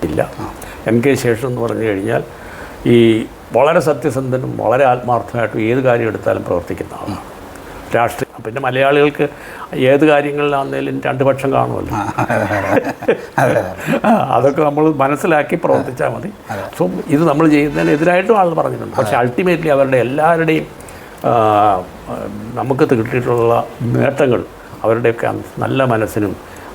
ഇല്ല. MK ശേഷൻ എന്ന് പറഞ്ഞു കഴിഞ്ഞാൽ ഈ വളരെ സത്യസന്ധനും വളരെ ആത്മാർത്ഥമായിട്ടും ഏത് കാര്യം എടുത്താലും പ്രവർത്തിക്കുന്ന ആളാണ്. രാഷ്ട്രീയം പിന്നെ മലയാളികൾക്ക് ഏത് കാര്യങ്ങളിലാണെങ്കിലും രണ്ട് പക്ഷം കാണുമല്ലോ. അതൊക്കെ നമ്മൾ മനസ്സിലാക്കി പ്രവർത്തിച്ചാൽ മതി. സോ ഇത് നമ്മൾ ചെയ്യുന്നതിനെതിരായിട്ടും ആൾ പറഞ്ഞിട്ടുണ്ട്. പക്ഷേ അൾട്ടിമേറ്റ്ലി അവരുടെ എല്ലാവരുടെയും നമുക്ക് കിട്ടിയിട്ടുള്ള നേട്ടങ്ങൾ അവരുടെയൊക്കെ നല്ല മനസ്സിനും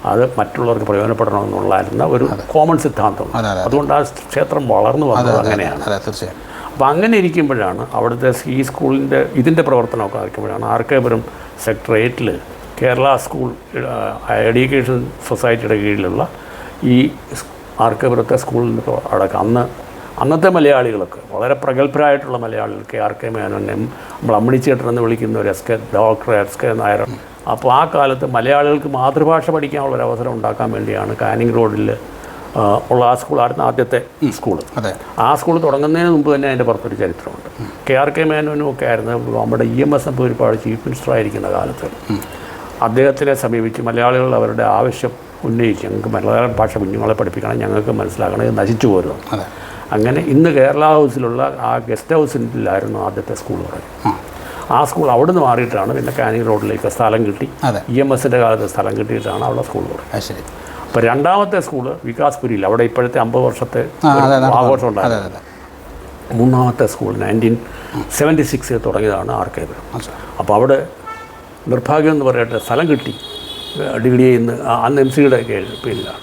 അത് മറ്റുള്ളവർക്ക് പ്രയോജനപ്പെടണമെന്നുള്ളായിരുന്ന ഒരു കോമൺ സിദ്ധാന്തമാണ്. അതുകൊണ്ട് ആ ക്ഷേത്രം വളർന്നു വന്നത് അങ്ങനെയാണ്. തീർച്ചയായും. അപ്പോൾ അങ്ങനെ ഇരിക്കുമ്പോഴാണ് അവിടുത്തെ ഈ സ്കൂളിൻ്റെ ഇതിൻ്റെ പ്രവർത്തനമൊക്കെ ആയിരിക്കുമ്പോഴാണ് ആർക്കേപുരം സെക്ടർ 8 കേരള സ്കൂൾ എഡ്യൂക്കേഷൻ സൊസൈറ്റിയുടെ കീഴിലുള്ള ഈ ആർക്കേപുരത്തെ സ്കൂളിൽ അടക്കം അന്നത്തെ മലയാളികളൊക്കെ വളരെ പ്രഗത്ഭരായിട്ടുള്ള മലയാളികൾക്ക് RK മേനോനും നമ്മൾ അമ്മിണിച്ചേട്ടൻ എന്ന് വിളിക്കുന്ന ഒരു ഡോക്ടർ SK നായർ. അപ്പോൾ ആ കാലത്ത് മലയാളികൾക്ക് മാതൃഭാഷ പഠിക്കാനുള്ളൊരു അവസരം ഉണ്ടാക്കാൻ വേണ്ടിയാണ് കാനിങ് റോഡിൽ ഉള്ള ആ സ്കൂളായിരുന്നു ആദ്യത്തെ സ്കൂൾ. ആ സ്കൂൾ തുടങ്ങുന്നതിന് മുമ്പ് തന്നെ അതിൻ്റെ പുറത്തൊരു ചരിത്രമുണ്ട്. RK മേനോനും ഒക്കെ ആയിരുന്നു നമ്മുടെ EMS നമ്പൂതിരിപ്പാട് ചീഫ് മിനിസ്റ്റർ ആയിരിക്കുന്ന കാലത്ത് അദ്ദേഹത്തിനെ സമീപിച്ച് മലയാളികൾ അവരുടെ ആവശ്യം ഉന്നയിച്ച് ഞങ്ങൾക്ക് മലയാള ഭാഷ കുഞ്ഞുങ്ങളെ പഠിപ്പിക്കണം, ഞങ്ങൾക്ക് മനസ്സിലാക്കണം, ഇത് നശിച്ചു പോരുന്നു. അങ്ങനെ ഇന്ന് കേരള ഹൗസിലുള്ള ആ ഗസ്റ്റ് ഹൗസിലായിരുന്നു ആദ്യത്തെ സ്കൂൾ തുടങ്ങി. ആ സ്കൂൾ അവിടെ നിന്ന് മാറിയിട്ടാണ് പിന്നെ കാനിങ് റോഡിലേക്ക് സ്ഥലം കിട്ടി. EMSൻ്റെ കാലത്ത് സ്ഥലം കിട്ടിയിട്ടാണ് അവിടെ സ്കൂൾ തുടങ്ങി. അപ്പോൾ രണ്ടാമത്തെ സ്കൂള് വികാസ്പുരിയിൽ, അവിടെ ഇപ്പോഴത്തെ 50 വർഷത്തെ ആഘോഷം ഉണ്ടായിരുന്നു. മൂന്നാമത്തെ സ്കൂൾ 1976 തുടങ്ങിയതാണ് ആർക്കേപുരം. അപ്പോൾ അവിടെ നിർഭാഗ്യം എന്ന് പറയട്ടെ സ്ഥലം കിട്ടി ഡിഗ്രി ചെയ്യുന്ന അന്ന് MCയുടെ പേരിലാണ്.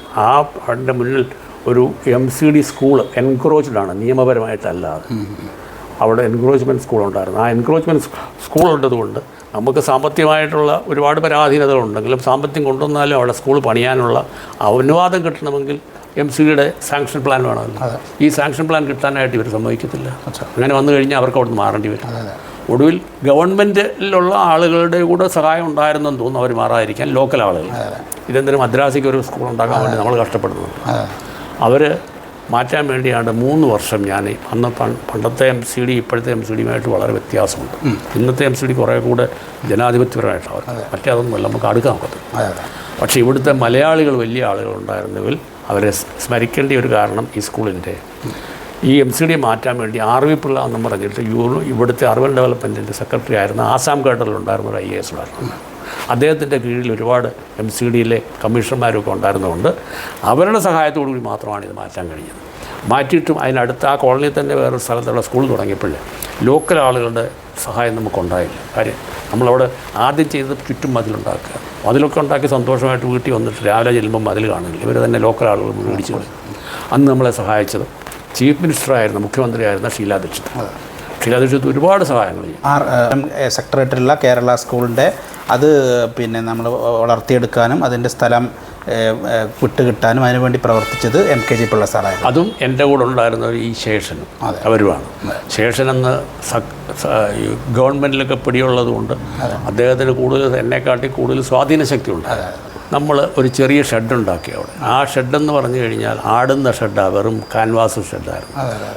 അതിൻ്റെ മുന്നിൽ ഒരു MCD സ്കൂൾ എൻക്രോച്ച്ഡാണ്, നിയമപരമായിട്ടല്ലാതെ. അവിടെ എൻക്രോച്ച്മെൻറ്റ് സ്കൂളുണ്ടായിരുന്നു. ആ എൻക്രോച്ച്മെൻറ്റ് സ്കൂൾ ഉള്ളതുകൊണ്ട് നമുക്ക് സാമ്പത്തികമായിട്ടുള്ള ഒരുപാട് പരാധീനതകളുണ്ടെങ്കിലും സാമ്പത്തികം കൊണ്ടുവന്നാലും അവിടെ സ്കൂൾ പണിയാനുള്ള അനുവാദം കിട്ടണമെങ്കിൽ MCയുടെ സാങ്ഷൻ പ്ലാൻ വേണമല്ലോ. ഈ സാങ്ഷൻ പ്ലാൻ കിട്ടാനായിട്ട് ഇവർ സമ്മതിക്കത്തില്ല. അങ്ങനെ വന്നു കഴിഞ്ഞാൽ അവർക്ക് അവിടെ നിന്ന് മാറേണ്ടി വരും. ഒടുവിൽ ഗവൺമെൻറ്റിലുള്ള ആളുകളുടെ കൂടെ സഹായം ഉണ്ടായിരുന്നെന്ന് തോന്നുന്നു അവർ മാറാതിരിക്കാൻ, ലോക്കൽ ആളുകൾ. ഇതെന്തിനും മദ്രാസിക്ക് ഒരു സ്കൂൾ ഉണ്ടാക്കാൻ വേണ്ടി നമ്മൾ കഷ്ടപ്പെടുന്നുണ്ട്. അവർ മാറ്റാൻ വേണ്ടിയാണ് 3 വർഷം ഞാൻ അന്ന് പണ്ടത്തെ MCD ഇപ്പോഴത്തെ MCDയുമായിട്ട് വളരെ വ്യത്യാസമുണ്ട്. ഇന്നത്തെ MCD കുറേ കൂടെ ജനാധിപത്യപരമായിട്ടാണ്, മറ്റേ അതൊന്നുമല്ല, നമുക്ക് അടുക്കാൻ പറ്റും. പക്ഷേ ഇവിടുത്തെ മലയാളികൾ വലിയ ആളുകളുണ്ടായിരുന്നെങ്കിൽ അവരെ സ്മരിക്കേണ്ട ഒരു കാരണം ഈ സ്കൂളിൻ്റെ ഈ MCD മാറ്റാൻ വേണ്ടി RV പിള്ള എന്ന് പറഞ്ഞിട്ട് ഇവിടുത്തെ അർബൻ ഡെവലപ്മെൻറ്റിൻ്റെ സെക്രട്ടറി ആയിരുന്ന ആസാം കേഡറിലുണ്ടായിരുന്ന ഒരു IAS ഉണ്ടായിരുന്നു. അദ്ദേഹത്തിൻ്റെ കീഴിൽ ഒരുപാട് MCDയിലെ കമ്മീഷണർമാരൊക്കെ ഉണ്ടായിരുന്നതുകൊണ്ട് അവരുടെ സഹായത്തോടു കൂടി മാത്രമാണ് ഇത് മാറ്റാൻ കഴിഞ്ഞത്. മാറ്റിയിട്ടും അതിനടുത്ത് ആ കോളനിയിൽ തന്നെ വേറൊരു സ്ഥലത്തുള്ള സ്കൂൾ തുടങ്ങിയപ്പോൾ ലോക്കൽ ആളുകളുടെ സഹായം നമുക്കുണ്ടായില്ല. കാര്യം നമ്മളവിടെ ആദ്യം ചെയ്ത് ചുറ്റും മതിലുണ്ടാക്കുക, മതിലൊക്കെ ഉണ്ടാക്കി സന്തോഷമായിട്ട് വീട്ടിൽ വന്നിട്ട് രാവിലെ ചെല്ലുമ്പോൾ മതിൽ കാണില്ല, ഇവർ തന്നെ ലോക്കൽ ആളുകൾ മേടിച്ചു കളയും. അന്ന് നമ്മളെ സഹായിച്ചത് ചീഫ് മിനിസ്റ്ററായിരുന്ന മുഖ്യമന്ത്രിയായിരുന്ന ഷീലാ ദീക്ഷിത് ഒരുപാട് സഹായങ്ങൾ ചെയ്യും. സെക്ടർ 8 കേരള സ്കൂളിൻ്റെ അത് പിന്നെ നമ്മൾ വളർത്തിയെടുക്കാനും അതിൻ്റെ സ്ഥലം വിട്ടുകിട്ടാനും അതിനുവേണ്ടി പ്രവർത്തിച്ചത് MKG പിള്ള സാറായിരുന്നു. അതും എൻ്റെ കൂടെ ഉണ്ടായിരുന്ന ഈ ശേഷനും അവരുമാണ്. ശേഷനെന്ന് ഗവൺമെൻറ്റിലൊക്കെ പിടിയുള്ളതുകൊണ്ട് അദ്ദേഹത്തിന് കൂടുതൽ എന്നെക്കാട്ടി കൂടുതൽ സ്വാധീന ശക്തി ഉണ്ട്. നമ്മൾ ഒരു ചെറിയ ഷെഡ് ഉണ്ടാക്കി അവിടെ. ആ ഷെഡെന്ന് പറഞ്ഞു കഴിഞ്ഞാൽ ആടുന്ന ഷെഡാണ്, വെറും ക്യാൻവാസ് ഷെഡായിരുന്നു.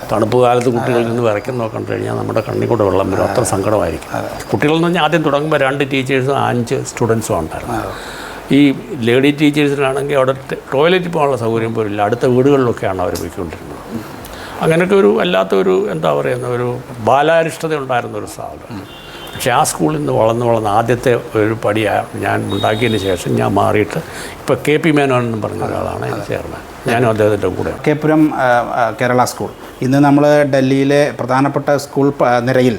തണുപ്പ് കാലത്ത് കുട്ടികളിൽ നിന്ന് വിറയ്ക്കുന്ന കണ്ടു കഴിഞ്ഞാൽ നമ്മുടെ കണ്ണിൽ കൂടെ വെള്ളം വരും, അത്ര സങ്കടമായിരിക്കും. കുട്ടികളെന്ന് പറഞ്ഞാൽ ആദ്യം തുടങ്ങുമ്പോൾ 2 ടീച്ചേഴ്സും 5 സ്റ്റുഡൻസും ഉണ്ടായിരുന്നു. ഈ ലേഡി ടീച്ചേഴ്സിനാണെങ്കിൽ അവിടെ ടോയ്ലറ്റിൽ പോകാനുള്ള സൗകര്യം പോലില്ല, അടുത്ത വീടുകളിലൊക്കെയാണ് അവർ പോയിക്കൊണ്ടിരുന്നത്. അങ്ങനെയൊക്കെ ഒരു വല്ലാത്തൊരു എന്താ പറയുന്ന ഒരു ബാലാരിഷ്ടത ഉണ്ടായിരുന്നൊരു സ്ഥാപനം. പക്ഷേ ആ സ്കൂളിൽ നിന്ന് വളർന്ന് ആദ്യത്തെ ഒരു പടി ഞാൻ ഉണ്ടാക്കിയതിന് ശേഷം ഞാൻ മാറിയിട്ട് ഇപ്പോൾ KP മേനോൻ എന്ന് പറഞ്ഞ ഒരാളാണ് എൻ്റെ ചെയർമാൻ. ഞാനും അദ്ദേഹത്തിൻ്റെ കൂടെ. ആർക്കേപുരം കേരള സ്കൂൾ ഇന്ന് നമ്മൾ ഡൽഹിയിലെ പ്രധാനപ്പെട്ട സ്കൂൾ നിരയിൽ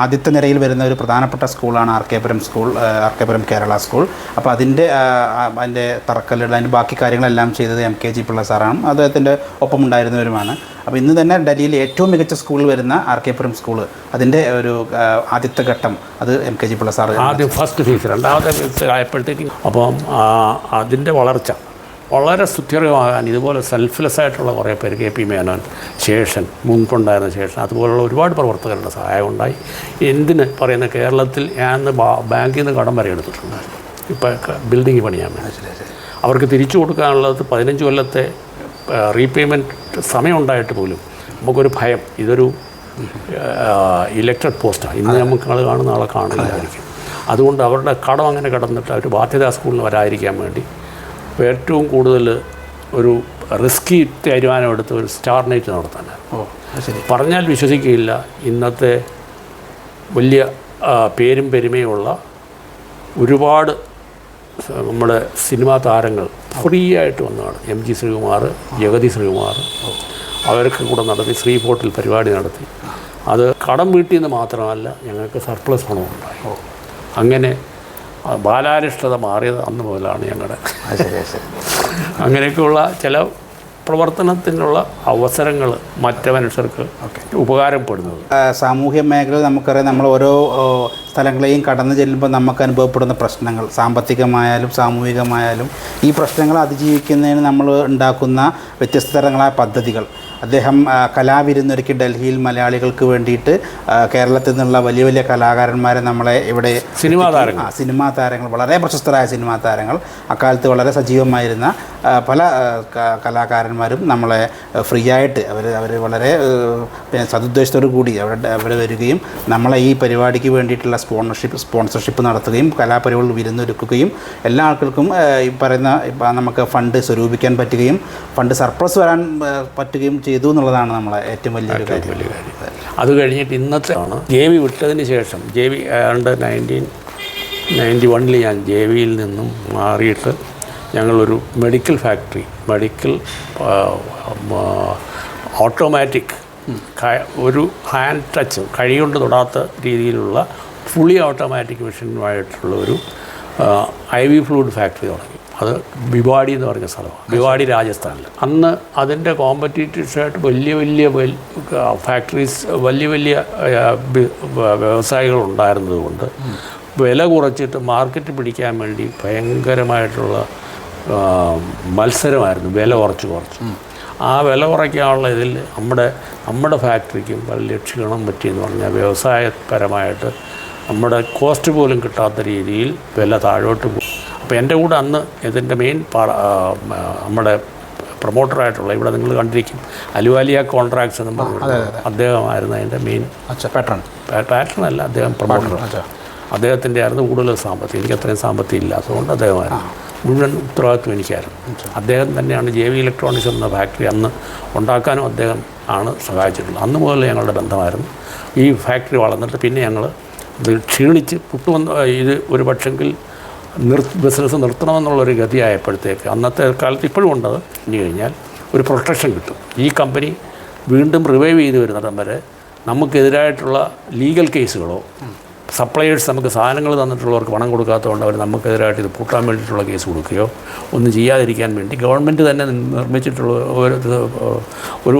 ആദ്യത്തെ നിരയിൽ വരുന്ന ഒരു പ്രധാനപ്പെട്ട സ്കൂളാണ് ആർക്കേപുരം കേരള സ്കൂൾ. അപ്പോൾ അതിൻ്റെ തറക്കല്ലിടൽ, അതിൻ്റെ ബാക്കി കാര്യങ്ങളെല്ലാം ചെയ്തത് MKG പിള്ള സാറാണ്, അദ്ദേഹത്തിൻ്റെ ഒപ്പം ഉണ്ടായിരുന്നവരുമാണ്. അപ്പോൾ ഇന്ന് തന്നെ ഡൽഹിയിൽ ഏറ്റവും മികച്ച സ്കൂളിൽ വരുന്ന ആർക്കേപുരം സ്കൂൾ, അതിൻ്റെ ഒരു ആദ്യത്തെ ഘട്ടം അത് MKG പിള്ള സാർ ആദ്യം ഫസ്റ്റ് ഫേസ്, രണ്ടാമത്തെ ഫേസ് ആയപ്പോഴത്തേക്കും അപ്പം അതിൻ്റെ വളർച്ച വളരെ സുസ്ഥിരമാകാൻ ഇതുപോലെ സെൽഫ്ലെസ് ആയിട്ടുള്ള കുറേ പേര് KP മേനോൻ, ശേഷൻ, മുൻപുണ്ടായിരുന്ന ശേഷൻ, അതുപോലുള്ള ഒരുപാട് പ്രവർത്തകരുടെ സഹായം ഉണ്ടായി. എന്തിന് പറയുന്ന കേരളത്തിൽ ഞാൻ ബാങ്കിൽ നിന്ന് കടം വരെ എടുത്തിട്ടുണ്ടായിരുന്നു ഇപ്പോൾ ബിൽഡിങ് പണിയാൻ വേണ്ടി. അവർക്ക് തിരിച്ചു കൊടുക്കാനുള്ളത് 15 കൊല്ലത്തെ റീപേയ്മെൻറ്റ് സമയമുണ്ടായിട്ട് പോലും നമുക്കൊരു ഭയം, ഇതൊരു ഇലക്ടഡ് പോസ്റ്റാണ്, ഇന്ന് നമുക്ക് ആൾ കാണുന്ന ആളെ കാണില്ലായിരിക്കും. അതുകൊണ്ട് അവരുടെ കടം അങ്ങനെ കിടന്നിട്ട് അവർ ബാധ്യതാ സ്കൂളിൽ വരാതിരിക്കാൻ വേണ്ടി ഏറ്റവും കൂടുതൽ ഒരു റിസ്കി തീരുമാനമെടുത്ത് ഒരു സ്റ്റാർ നൈറ്റ് നടത്താനാണ്. ശരി. പറഞ്ഞാൽ വിശ്വസിക്കുകയില്ല, ഇന്നത്തെ വലിയ പേരും പെരുമയുള്ള ഒരുപാട് നമ്മുടെ സിനിമാ താരങ്ങൾ ഫ്രീ ആയിട്ട് വന്നതാണ്. MG ശ്രീകുമാർ, ജഗതി ശ്രീകുമാർ, അവരൊക്കെ കൂടെ നടത്തി ശ്രീ ഫോർട്ടിൽ പരിപാടി നടത്തി. അത് കടം വീട്ടിൽ മാത്രമല്ല, ഞങ്ങൾക്ക് സർപ്ലസ് പണമുണ്ടായി. അങ്ങനെ ബാലാരിഷ്ടത മാറിയത് അന്ന് മുതലാണ് ഞങ്ങളുടെ. അങ്ങനെയൊക്കെയുള്ള ചില പ്രവർത്തനത്തിനുള്ള അവസരങ്ങൾ മറ്റ് മനുഷ്യർക്ക് ഉപകാരപ്പെടുന്നത്. സാമൂഹ്യ മേഖല നമുക്കറിയാം, നമ്മൾ ഓരോ സ്ഥലങ്ങളെയും കടന്നു ചെല്ലുമ്പോൾ നമുക്ക് അനുഭവപ്പെടുന്ന പ്രശ്നങ്ങൾ, സാമ്പത്തികമായാലും സാമൂഹികമായാലും, ഈ പ്രശ്നങ്ങൾ അതിജീവിക്കുന്നതിന് നമ്മൾ ഉണ്ടാക്കുന്ന വ്യത്യസ്ത തരങ്ങളായ പദ്ധതികൾ. അദ്ദേഹം കലാവിരുന്നൊരുക്കി ഡൽഹിയിൽ മലയാളികൾക്ക് വേണ്ടിയിട്ട് കേരളത്തിൽ നിന്നുള്ള വലിയ വലിയ കലാകാരന്മാരെ നമ്മളെ ഇവിടെ സിനിമാ താരങ്ങൾ വളരെ പ്രശസ്തരായ സിനിമാ താരങ്ങൾ, അക്കാലത്ത് വളരെ സജീവമായിരുന്ന പല കലാകാരന്മാരും നമ്മളെ ഫ്രീ ആയിട്ട് അവർ വളരെ സതുദ്ദേശത്തോടു കൂടി അവിടെ വരികയും നമ്മളെ ഈ പരിപാടിക്ക് വേണ്ടിയിട്ടുള്ള സ്പോൺസർഷിപ്പ് നടത്തുകയും കലാപരിപാടികൾ വിരുന്നൊരുക്കുകയും എല്ലാ ആൾക്കാർക്കും ഈ പറയുന്ന നമുക്ക് ഫണ്ട് സ്വരൂപിക്കാൻ പറ്റുകയും ഫണ്ട് സർപ്ലസ് വരാൻ പറ്റുകയും ചെയ്തു എന്നുള്ളതാണ് നമ്മളെ ഏറ്റവും വലിയൊരു കാര്യം. അത് കഴിഞ്ഞിട്ട് ഇന്നത്തെ ആണ് JV വിട്ടതിന് ശേഷം, JV 1991 ഞാൻ JVയിൽ നിന്നും മാറിയിട്ട് ഞങ്ങളൊരു മെഡിക്കൽ ഫാക്ടറി, ഓട്ടോമാറ്റിക്, ഒരു ഹാൻഡ് ടച്ച്, കൈകൊണ്ട് തൊടാത്ത രീതിയിലുള്ള ഫുള്ളി ഓട്ടോമാറ്റിക് മെഷീനുമായിട്ടുള്ള ഒരു IV ഫ്ലൂയിഡ് ഫാക്ടറി തുടങ്ങി. അത് ഭിവാടി എന്ന് പറഞ്ഞ സ്ഥലമാണ്, ഭിവാടി രാജസ്ഥാനിൽ. അന്ന് അതിൻ്റെ കോമ്പറ്റീറ്റീവ്സായിട്ട് വലിയ ഫാക്ടറീസ്, വലിയ വ്യവസായികൾ ഉണ്ടായിരുന്നതുകൊണ്ട് വില കുറച്ചിട്ട് മാർക്കറ്റ് പിടിക്കാൻ വേണ്ടി ഭയങ്കരമായിട്ടുള്ള മത്സരമായിരുന്നു. വില കുറച്ച് ആ വില കുറയ്ക്കാനുള്ള ഇതിൽ നമ്മുടെ ഫാക്ടറിക്കും വലിയ ക്ഷീണം പറ്റിയെന്ന് പറഞ്ഞാൽ വ്യവസായപരമായിട്ട് നമ്മുടെ കോസ്റ്റ് പോലും കിട്ടാത്ത രീതിയിൽ വില താഴോട്ട് പോകും. അപ്പോൾ എൻ്റെ കൂടെ അന്ന് ഇതിൻ്റെ മെയിൻ നമ്മുടെ പ്രൊമോട്ടറായിട്ടുള്ള, ഇവിടെ നിങ്ങൾ കണ്ടിരിക്കും, അലുവാലിയ കോൺട്രാക്ട്സ് എന്നും പറഞ്ഞു, അദ്ദേഹമായിരുന്നു അതിൻ്റെ മെയിൻ പാറ്റേൺ അല്ല, അദ്ദേഹം പ്രൊമോട്ടർ. അദ്ദേഹത്തിൻ്റെ ആയിരുന്നു കൂടുതൽ സാമ്പത്തികം. എനിക്ക് അത്രയും സാമ്പത്തികം ഇല്ലാത്തതുകൊണ്ട് അദ്ദേഹമായിരുന്നു മുഴുവൻ ഉത്തരവാദിത്വം എനിക്കായിരുന്നു. അദ്ദേഹം തന്നെയാണ് JV ഇലക്ട്രോണിക്സ് എന്ന ഫാക്ടറി അന്ന് ഉണ്ടാക്കാനും അദ്ദേഹം ആണ് സഹായിച്ചിട്ടുള്ളത്. അന്ന് മുതൽ ഞങ്ങളുടെ ബന്ധമായിരുന്നു. ഈ ഫാക്ടറി വളർന്നിട്ട് പിന്നെ ഞങ്ങൾ ഇത് ക്ഷീണിച്ച് ഇത് ഒരു പക്ഷെങ്കിൽ ബിസിനസ് നിർത്തണമെന്നുള്ളൊരു ഗതിയായപ്പോഴത്തേക്ക്, അന്നത്തെ കാലത്ത് ഇപ്പോഴും ഉണ്ടത്, ഇനി കഴിഞ്ഞാൽ ഒരു പ്രൊട്ടക്ഷൻ കിട്ടും. ഈ കമ്പനി വീണ്ടും റിവൈവ് ചെയ്ത് വരുന്നിടം വരെ നമുക്കെതിരായിട്ടുള്ള ലീഗൽ കേസുകളോ, സപ്ലയേഴ്സ് നമുക്ക് സാധനങ്ങൾ തന്നിട്ടുള്ളവർക്ക് പണം കൊടുക്കാത്തതുകൊണ്ട് അവർ നമുക്കെതിരായിട്ട് ഇത് പൂട്ടാൻ വേണ്ടിയിട്ടുള്ള കേസ് കൊടുക്കുകയോ ഒന്നും ചെയ്യാതിരിക്കാൻ വേണ്ടി ഗവൺമെൻറ് തന്നെ നിർമ്മിച്ചിട്ടുള്ള ഒരു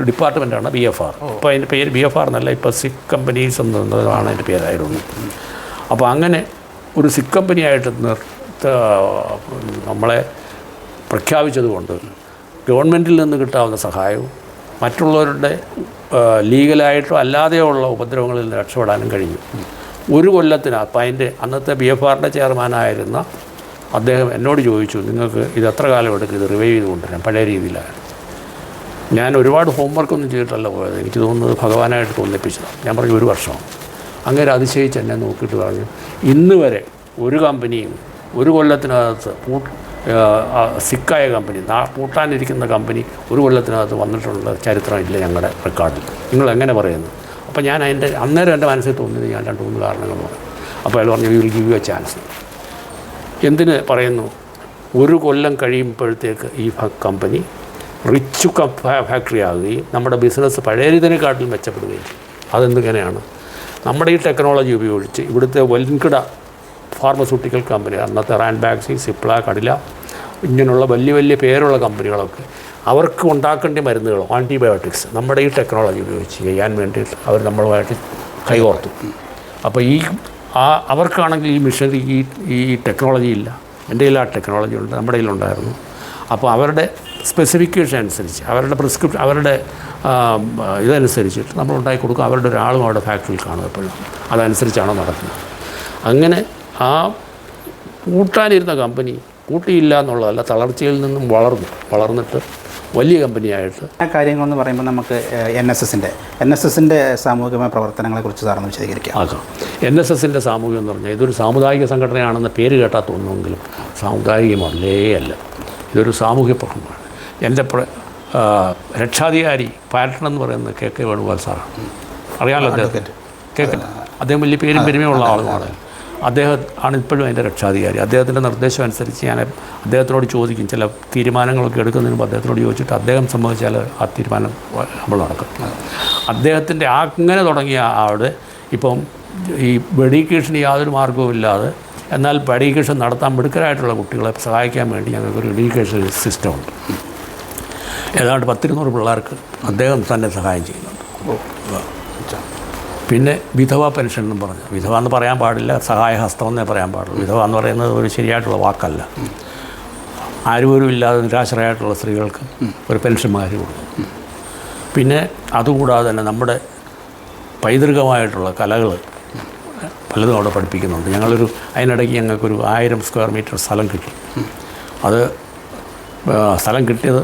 ഡിപ്പാർട്ട്മെൻറ്റാണ് BFR. ഇപ്പോൾ അതിൻ്റെ പേര് BFR എന്നല്ല, ഇപ്പോൾ സിക് കമ്പനീസ് എന്നതാണ് അതിൻ്റെ പേരായിരുന്നു. അപ്പോൾ അങ്ങനെ ഒരു സിക് കമ്പനിയായിട്ട് നമ്മളെ പ്രഖ്യാപിച്ചതുകൊണ്ട് ഗവൺമെൻറ്റിൽ നിന്ന് കിട്ടാവുന്ന സഹായവും മറ്റുള്ളവരുടെ ലീഗലായിട്ടോ അല്ലാതെയോ ഉള്ള ഉപദ്രവങ്ങളിൽ നിന്ന് രക്ഷപ്പെടാനും കഴിഞ്ഞു. ഒരു കൊല്ലത്തിനകത്ത് അതിൻ്റെ അന്നത്തെ BFRൻ്റെ ചെയർമാനായിരുന്ന അദ്ദേഹം എന്നോട് ചോദിച്ചു, നിങ്ങൾക്ക് ഇത് എത്ര കാലം എടുക്കും ഇത് റിവൈവ് ചെയ്ത് കൊണ്ടുവരാൻ? പഴയ രീതിയിലാണ്. ഞാൻ ഒരുപാട് ഹോംവർക്കൊന്നും ചെയ്തിട്ടല്ല പോയത്, എനിക്ക് തോന്നുന്നത് ഭഗവാനായിട്ട് തോന്നിപ്പിച്ചതാണ്. ഞാൻ പറഞ്ഞു 1 വർഷം. അങ്ങനെ അതിശയിച്ച് എന്നെ നോക്കിയിട്ട് പറഞ്ഞു, ഇന്ന് വരെ ഒരു കമ്പനിയും ഒരു കൊല്ലത്തിനകത്ത് സിക്കായ കമ്പനി, പൂട്ടാനിരിക്കുന്ന കമ്പനി ഒരു കൊല്ലത്തിനകത്ത് വന്നിട്ടുള്ള ചരിത്രമില്ല ഞങ്ങളുടെ റെക്കോർഡിൽ. നിങ്ങൾ എങ്ങനെ പറയുന്നു? അപ്പോൾ ഞാൻ അന്നേരം എൻ്റെ മനസ്സിൽ തോന്നിയത് ഞാൻ 2-3 കാരണങ്ങൾ പറഞ്ഞു. അപ്പോൾ അയാൾ പറഞ്ഞു, will give you A chance. എന്തിന് പറയുന്നു? 1 കൊല്ലം കഴിയുമ്പോഴത്തേക്ക് ഈ കമ്പനി റിച്ച് ഫാക്ടറി ആകുകയും നമ്മുടെ ബിസിനസ് പഴയതിനെക്കാട്ടിലും മെച്ചപ്പെടുകയും. അതെന്തിങ്ങനെയാണ്? നമ്മുടെ ഈ ടെക്നോളജി ഉപയോഗിച്ച് ഇവിടുത്തെ വൻകിട ഫാർമസ്യൂട്ടിക്കൽ കമ്പനി, അന്നത്തെ റാൻബാക്സി, സിപ്ല, കടില, ഇങ്ങനെയുള്ള വലിയ പേരുള്ള കമ്പനികളൊക്കെ അവർക്ക് ഉണ്ടാക്കേണ്ട മരുന്നുകളോ ആൻറ്റിബയോട്ടിക്സ് നമ്മുടെ ഈ ടെക്നോളജി ഉപയോഗിച്ച് ചെയ്യാൻ വേണ്ടിയിട്ട് അവർ നമ്മളുമായിട്ട് കൈകോർത്തു. അപ്പോൾ അവർക്കാണെങ്കിൽ ഈ മിഷനറി ഈ ടെക്നോളജി ഇല്ല. എൻ്റെ കയ്യിൽ ആ ടെക്നോളജി ഉണ്ട്, നമ്മുടെ കയ്യിലുണ്ടായിരുന്നു. അപ്പോൾ അവരുടെ സ്പെസിഫിക്കേഷൻ അനുസരിച്ച്, അവരുടെ പ്രിസ്ക്രിപ്ഷൻ, അവരുടെ ഇതനുസരിച്ചിട്ട് നമ്മൾ ഉണ്ടാക്കി കൊടുക്കും. അവരുടെ ഒരാളും അവിടെ ഫാക്ടറിയിൽ കാണും എപ്പോഴും. അതനുസരിച്ചാണ് നടക്കുന്നത്. അങ്ങനെ ആ കൂട്ടാനിരുന്ന കമ്പനി കൂട്ടിയില്ല എന്നുള്ളതല്ല, തളർച്ചയിൽ നിന്നും വളർന്നിട്ട് വലിയ കമ്പനിയായിട്ട്. ആ കാര്യങ്ങളെന്ന് പറയുമ്പോൾ നമുക്ക് NSSൻ്റെ സാമൂഹികമായ പ്രവർത്തനങ്ങളെക്കുറിച്ച് സാറിന് വിശദീകരിക്കാം. ആകാം. NSSൻ്റെ സാമൂഹികം എന്ന് പറഞ്ഞാൽ ഇതൊരു സാമുദായിക സംഘടനയാണെന്ന് പേര് കേട്ടാൽ തോന്നുമെങ്കിലും സാമുദായികമല്ലേ അല്ല. ഇതൊരു സാമൂഹ്യ പ്രശ്നമാണ്. എൻ്റെ രക്ഷാധികാരി പാറ്റൺ എന്ന് പറയുന്നത് KK വേണുഗോപാൽ സാറാണ്. അറിയാമല്ലോ അദ്ദേഹത്തിന്. അദ്ദേഹം വലിയ പേരും പെരുമയുള്ള ആളുമാണ്. അദ്ദേഹം ആണ് ഇപ്പോഴും അതിൻ്റെ രക്ഷാധികാരി. അദ്ദേഹത്തിൻ്റെ നിർദ്ദേശം അനുസരിച്ച് ഞാൻ അദ്ദേഹത്തിനോട് ചോദിക്കും, ചില തീരുമാനങ്ങളൊക്കെ എടുക്കുന്നതിന് മുമ്പ് അദ്ദേഹത്തിനോട് ചോദിച്ചിട്ട് അദ്ദേഹം സമ്മതിച്ചാൽ ആ തീരുമാനം നമ്മൾ നടക്കും. അദ്ദേഹത്തിൻ്റെ അങ്ങനെ തുടങ്ങിയ അവിടെ ഇപ്പം ഈ എഡ്യൂക്കേഷന് യാതൊരു മാർഗവുമില്ലാതെ എന്നാൽ എഡ്യൂക്കേഷൻ നടത്താൻ മിടുക്കരായിട്ടുള്ള കുട്ടികളെ സഹായിക്കാൻ വേണ്ടി ഞങ്ങൾക്കൊരു എഡ്യൂക്കേഷൻ സിസ്റ്റമുണ്ട്. ഏതാണ്ട് 100-200 പിള്ളേർക്ക് അദ്ദേഹം തന്നെ സഹായം ചെയ്യുന്നുണ്ട്. പിന്നെ വിധവ പെൻഷൻ എന്നും പറഞ്ഞു. വിധവ എന്ന് പറയാൻ പാടില്ല, സഹായഹസ്തം എന്നേ പറയാൻ പാടുള്ളൂ. വിധവ എന്ന് പറയുന്നത് ഒരു ശരിയായിട്ടുള്ള വാക്കല്ല. ആരും ഇല്ലാതെ നിരാശ്രയമായിട്ടുള്ള സ്ത്രീകൾക്ക് ഒരു പെൻഷൻ മാതിരി കൊടുക്കും. പിന്നെ അതുകൂടാതെ തന്നെ നമ്മുടെ പൈതൃകമായിട്ടുള്ള കലകൾ പലതും അവിടെ പഠിപ്പിക്കുന്നുണ്ട്. അതിനിടയ്ക്ക് ഞങ്ങൾക്കൊരു 1000 സ്ക്വയർ മീറ്റർ സ്ഥലം കിട്ടി. അത് സ്ഥലം കിട്ടിയത്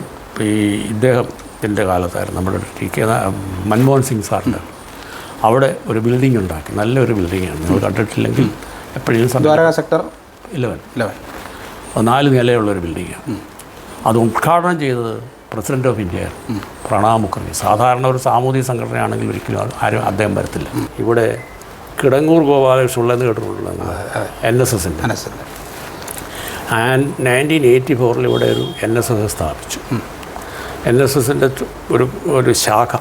ഈ ഇദ്ദേഹത്തിൻ്റെ കാലത്തായിരുന്നു, നമ്മുടെ TK മൻമോഹൻ സിംഗ് സാറിൻ്റെ. അവിടെ ഒരു ബിൽഡിംഗ് ഉണ്ടാക്കി, നല്ലൊരു ബിൽഡിങ്ങാണ്. നിങ്ങൾ കണ്ടിട്ടില്ലെങ്കിൽ എപ്പോഴും സെക്ടർ 11 4 നിലയുള്ളൊരു ബിൽഡിങ്ങാണ്. അത് ഉദ്ഘാടനം ചെയ്തത് president of India Pranab Mukherjee. സാധാരണ ഒരു സാമൂഹിക സംഘടനയാണെങ്കിൽ ഒരിക്കലും ആരും അദ്ദേഹം വരത്തില്ല. ഇവിടെ കിടങ്ങൂർ ഗോപാലകൃഷ്ണൻ ഉള്ളതെന്ന് കേട്ടിട്ടുള്ളത് NSSൻ്റെ. 1984 ഇവിടെ ഒരു NSS സ്ഥാപിച്ചു. NSSൻ്റെ ഒരു ശാഖ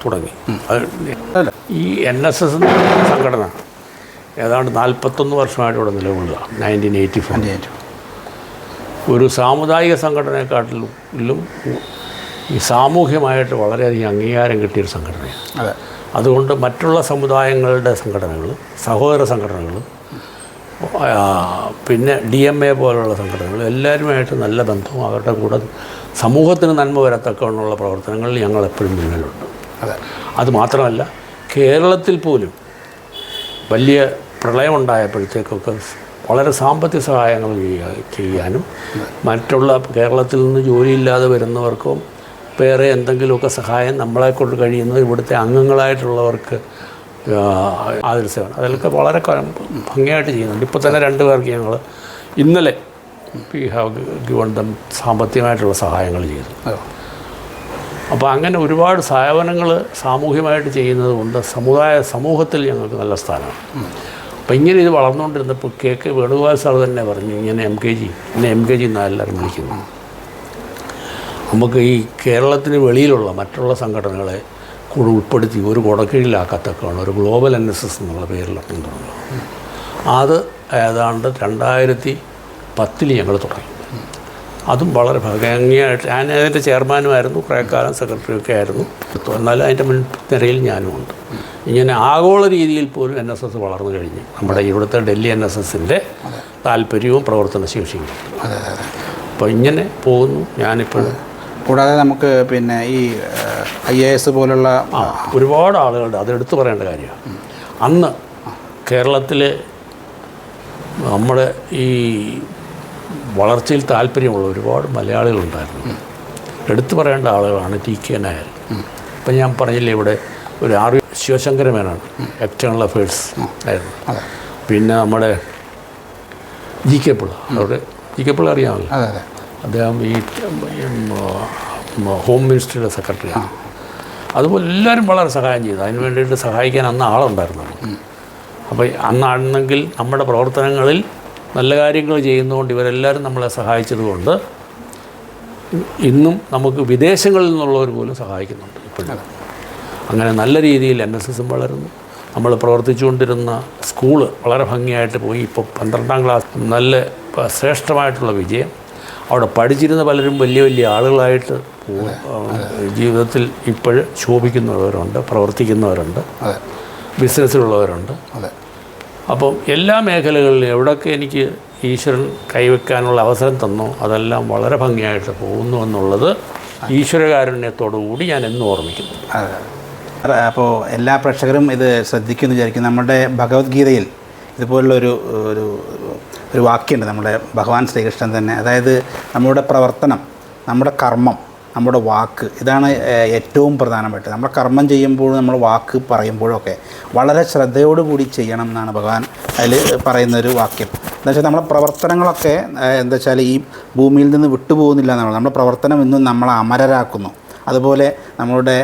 തുടങ്ങി. ഈ NSS സംഘടന ഏതാണ്ട് 41 വർഷമായിട്ട് ഇവിടെ നിലകൊള്ളുക. 1984 ഒരു സാമുദായിക സംഘടനയെക്കാട്ടിലും ഈ സാമൂഹ്യമായിട്ട് വളരെയധികം അംഗീകാരം കിട്ടിയൊരു സംഘടനയാണ്. അതുകൊണ്ട് മറ്റുള്ള സമുദായങ്ങളുടെ സംഘടനകൾ, സഹോദര സംഘടനകൾ, പിന്നെ DMA പോലുള്ള സംഘടനകൾ എല്ലാവരുമായിട്ട് നല്ല ബന്ധവും അവരുടെ കൂടെ സമൂഹത്തിന് നന്മ വരത്തക്കവണ്ണമുള്ള പ്രവർത്തനങ്ങളിൽ ഞങ്ങൾ എപ്പോഴും മുന്നിലുണ്ട്. അതുമാത്രമല്ല, കേരളത്തിൽ പോലും വലിയ പ്രളയമുണ്ടായപ്പോഴത്തേക്കൊക്കെ വളരെ സാമ്പത്തിക സഹായങ്ങൾ ചെയ്യാനും മറ്റുള്ള കേരളത്തിൽ നിന്ന് ജോലിയില്ലാതെ വരുന്നവർക്കും വേറെ എന്തെങ്കിലുമൊക്കെ സഹായം നമ്മളെക്കൊണ്ട് കഴിയുന്നത് ഇവിടുത്തെ അംഗങ്ങളായിട്ടുള്ളവർക്ക് ആതൊരു സേവനം അതിലൊക്കെ വളരെ ഭംഗിയായിട്ട് ചെയ്യുന്നുണ്ട്. ഇപ്പോൾ തന്നെ 2 പേർക്ക് ഞങ്ങൾ ഇന്നലെ വി ഹാവ് ഗിവൺ ദം സാമ്പത്തികമായിട്ടുള്ള സഹായങ്ങൾ ചെയ്തു. അപ്പോൾ അങ്ങനെ ഒരുപാട് സേവനങ്ങൾ സാമൂഹ്യമായിട്ട് ചെയ്യുന്നത് കൊണ്ട് സമൂഹത്തിൽ ഞങ്ങൾക്ക് നല്ല സ്ഥാനമാണ്. അപ്പോൾ ഇങ്ങനെ ഇത് വളർന്നുകൊണ്ടിരുന്നപ്പോൾ KK വേണുഗോപാൽ സാർ തന്നെ പറഞ്ഞു, ഇങ്ങനെ MKG എന്നാണ് എല്ലാവരും വിളിക്കുന്നു. നമുക്ക് ഈ കേരളത്തിന് വെളിയിലുള്ള മറ്റുള്ള സംഘടനകളെ കൂടെ ഉൾപ്പെടുത്തി ഒരു കുടക്കീഴിലാക്കത്തക്കാണ് ഒരു ഗ്ലോബൽ NSS എന്നുള്ള പേരിലൊക്കെ തുടങ്ങുക. അത് ഏതാണ്ട് 2010 ഞങ്ങൾ തുടങ്ങി. അതും വളരെ ഭംഗിയായിട്ട് ഞാൻ അതിൻ്റെ ചെയർമാനുമായിരുന്നു, കുറേ കാലം സെക്രട്ടറിയൊക്കെ ആയിരുന്നു. എന്നാലും അതിൻ്റെ മുൻനിരയിൽ ഞാനുമുണ്ട്. ഇങ്ങനെ ആഗോള രീതിയിൽ പോലും NSS വളർന്നു കഴിഞ്ഞു. നമ്മുടെ ഇവിടുത്തെ ഡൽഹി NSSൻ്റെ താല്പര്യവും പ്രവർത്തന ശേഷിയും. അപ്പോൾ ഇങ്ങനെ പോകുന്നു. ഞാനിപ്പോഴും കൂടാതെ നമുക്ക് പിന്നെ ഈ IAS പോലുള്ള ഒരുപാട് ആളുകളുണ്ട്. അതെടുത്തു പറയേണ്ട കാര്യമാണ്. അന്ന് കേരളത്തിൽ നമ്മുടെ ഈ വളർച്ചയിൽ താല്പര്യമുള്ള ഒരുപാട് മലയാളികളുണ്ടായിരുന്നു. എടുത്തു പറയേണ്ട ആളുകളാണ് TK നായർ. ഇപ്പം ഞാൻ പറഞ്ഞില്ലേ, ഇവിടെ ഒരു R Sivasankara Menon external affairs ആയിരുന്നു. പിന്നെ നമ്മുടെ GK പിള്ള, അവിടെ GK പിള്ള അറിയാമല്ലോ. അദ്ദേഹം ഈ ഹോം മിനിസ്ട്രിയുടെ സെക്രട്ടറിയാണ്. അതുപോലെ എല്ലാവരും വളരെ സഹായം ചെയ്തു. അതിന് വേണ്ടിയിട്ട് സഹായിക്കാൻ അന്ന് ആളുണ്ടായിരുന്നു. അപ്പോൾ അന്നാണെങ്കിൽ നമ്മുടെ പ്രവർത്തനങ്ങളിൽ നല്ല കാര്യങ്ങൾ ചെയ്യുന്നതുകൊണ്ട് ഇവരെല്ലാവരും നമ്മളെ സഹായിച്ചതുകൊണ്ട് ഇന്നും നമുക്ക് വിദേശങ്ങളിൽ നിന്നുള്ളവർ പോലും സഹായിക്കുന്നുണ്ട് ഇപ്പോഴും. അങ്ങനെ നല്ല രീതിയിൽ NSSും വളരുന്നു. നമ്മൾ പ്രവർത്തിച്ചുകൊണ്ടിരുന്ന സ്കൂള് വളരെ ഭംഗിയായിട്ട് പോയി. ഇപ്പോൾ 12ാം ക്ലാസ് നല്ല ശ്രേഷ്ഠമായിട്ടുള്ള വിജയം. അവിടെ പഠിച്ചിരുന്ന പലരും വലിയ വലിയ ആളുകളായിട്ട് ജീവിതത്തിൽ ഇപ്പോഴും ശോഭിക്കുന്നവരുണ്ട്, പ്രവർത്തിക്കുന്നവരുണ്ട്, ബിസിനസ്സിലുള്ളവരുണ്ട്. അപ്പം എല്ലാ മേഖലകളിലും എവിടെയൊക്കെ എനിക്ക് ഈശ്വരൻ കൈവയ്ക്കാനുള്ള അവസരം തന്നോ അതെല്ലാം വളരെ ഭംഗിയായിട്ട് പോകുന്നു എന്നുള്ളത് ഈശ്വരകാരുണ്യത്തോടു കൂടി ഞാൻ എന്നും ഓർമ്മിക്കുന്നു. അപ്പോൾ എല്ലാ പ്രേക്ഷകരും ഇത് ശ്രദ്ധിക്കുമെന്ന് വിചാരിക്കും. നമ്മുടെ ഭഗവത്ഗീതയിൽ ഇതുപോലുള്ള ഒരു വാക്യമുണ്ട്, നമ്മുടെ ഭഗവാൻ ശ്രീകൃഷ്ണൻ തന്നെ. അതായത് നമ്മുടെ പ്രവർത്തനം, നമ്മുടെ കർമ്മം, നമ്മുടെ വാക്ക്, ഇതാണ് ഏറ്റവും പ്രധാനമായിട്ട്. നമ്മൾ കർമ്മം ചെയ്യുമ്പോഴും നമ്മൾ വാക്ക് പറയുമ്പോഴൊക്കെ വളരെ ശ്രദ്ധയോടുകൂടി ചെയ്യണം എന്നാണ് ഭഗവാൻ അതിൽ പറയുന്നൊരു വാക്യം. എന്താ വെച്ചാൽ നമ്മളെ പ്രവർത്തനങ്ങളൊക്കെ എന്താ വെച്ചാൽ ഈ ഭൂമിയിൽ നിന്ന് വിട്ടുപോകുന്നില്ല എന്നാണ്. നമ്മുടെ പ്രവർത്തനം ഇന്നും നമ്മളെ അമരരാക്കുന്നു. അതുപോലെ നമ്മളുടെ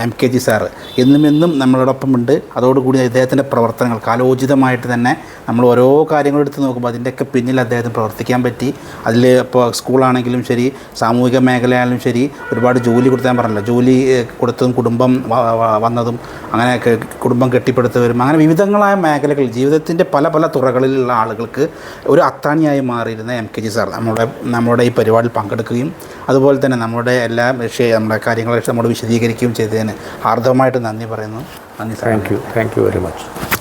MKG സാറ് എന്നും നമ്മളോടൊപ്പമുണ്ട്. അതോടുകൂടി അദ്ദേഹത്തിൻ്റെ പ്രവർത്തനങ്ങൾ കാലോചിതമായിട്ട് തന്നെ നമ്മൾ ഓരോ കാര്യങ്ങളെടുത്ത് നോക്കുമ്പോൾ അതിൻ്റെയൊക്കെ പിന്നിൽ അദ്ദേഹത്തിന് പ്രവർത്തിക്കാൻ പറ്റി. അതിൽ ഇപ്പോൾ സ്കൂളാണെങ്കിലും ശരി, സാമൂഹിക മേഖലയാണെങ്കിലും ശരി, ഒരുപാട് ജോലി കൊടുത്ത് ഞാൻ പറഞ്ഞല്ലോ, ജോലി കൊടുത്തതും കുടുംബം വന്നതും അങ്ങനെ കുടുംബം കെട്ടിപ്പടുത്തവരും അങ്ങനെ വിവിധങ്ങളായ മേഖലകളിൽ ജീവിതത്തിൻ്റെ പല പല തുറകളിലുള്ള ആളുകൾക്ക് ഒരു അത്താണിയായി മാറിയിരുന്ന MKG സാർ നമ്മുടെ ഈ പരിപാടിയിൽ പങ്കെടുക്കുകയും അതുപോലെ തന്നെ നമ്മുടെ എല്ലാ നമ്മുടെ കാര്യങ്ങളെ നമ്മൾ വിശദീകരിക്കുകയും ചെയ്തതിന് ഹാർദവമായിട്ട് നന്ദി പറയുന്നു. നന്ദി sir. Thank you very much.